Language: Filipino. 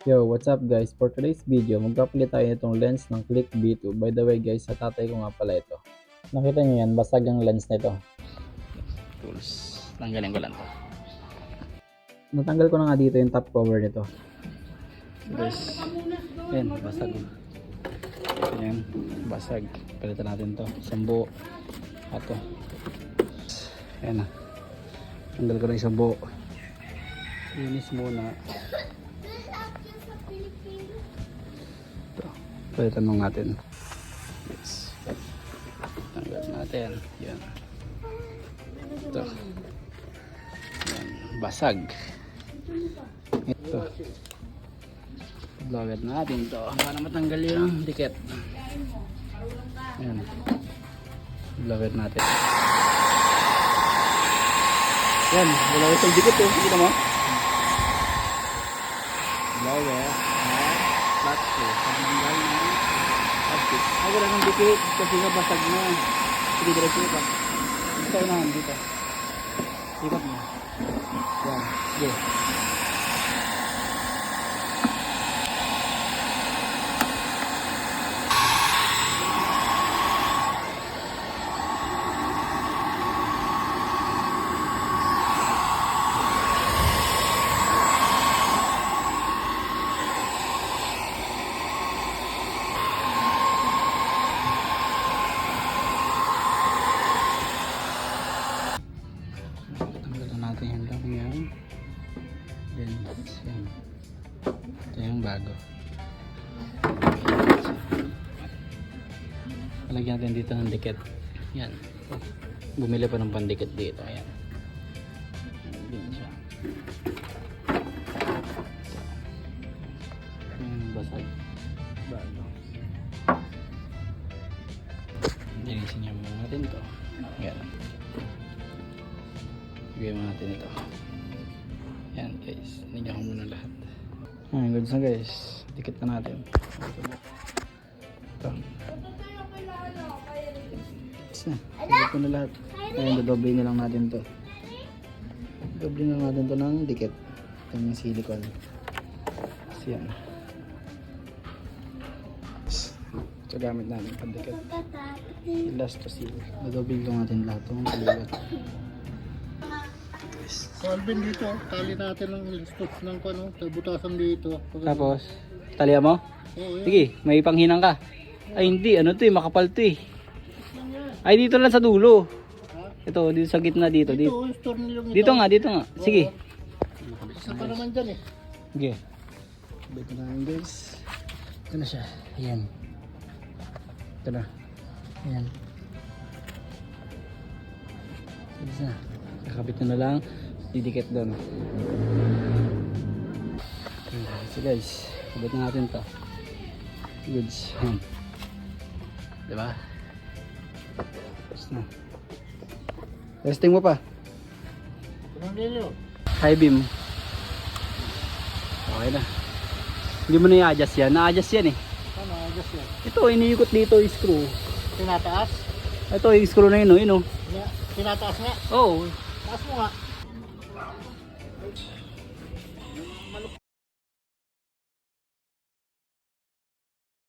Yo, what's up guys? For today's video, magpapalit tayo itong lens ng Click B2. By the way guys, sa tatay ko nga pala ito. Nakita nyo yan, basag ang lens nito. Tools, tanggalin ko lang to. Natanggal ko na nga dito yung top cover nito. Guys, yan, basag. Yan, basag. Palitan natin to, isang buo. Ato. Yan na. Tanggal ko na isang buo. Linis muna. Ito, palitan mo natin. Yes. Tanggal natin. Yan. Ito. Yan, basag. Ito. Blower natin ito para matanggal yung dikit. Yan. Blower natin. Yan, blower yung dikit oh. Kita mo? Blower. Plastic. Pagmanggal na plastic. Ay, wala ng dikit kasi nga basag na. Sige, diretso ito. Ito na, dito. Ikot mo. Yan. Sige. Natin yung lang yan. Then, yan. Ito yung bago. Palagyan natin dito ng dikit. Yan. Bumili pa ng pandikit dito. Ayan. Yan siya. Yung basag. Bago. Dinisin niya muna natin ito. Yan. Bigyan mo natin ito. Yan guys, nigyan ko muna lahat. Ayan, goods na guys. Dikit na natin. Ito. Goods na. Dikit ko na lahat. Ayan, dodoble na lang natin ito. Doble na natin ito ng dikit. Ito yung silicone. Kasi yan. Ito gamit natin pandikit. Last to seal. Dodoble lang natin lahat. Itong kaliwat. So Alvin dito, tali natin ng spots ng ano, butasan dito. Tapos, talihan mo? Oo, Sige, may panghinang ka. Ay hindi, ano to eh, makapal to eh. Ay dito lang sa dulo. Ito, dito sa gitna dito. Dito, store nilong ito. Dito nga. Sige. Isa pa naman dyan eh. Sige. Bito na lang guys. Ito na siya. Ayan. Ito na. Ayan. Ito na. Kakabit na lang. Didikit doon. So guys, kabit na natin to. Goods. Diba? Tapos na. Testing mo pa. Anong nilo? High beam. Okay na. Hindi mo na i-adjust yan. Na-adjust yan eh. Ano, adjust yan. Ito, iniikot dito yung screw. Tinataas? Ito, yung screw na yun, oh. Tinataas nga? Oo. Taas mo nga.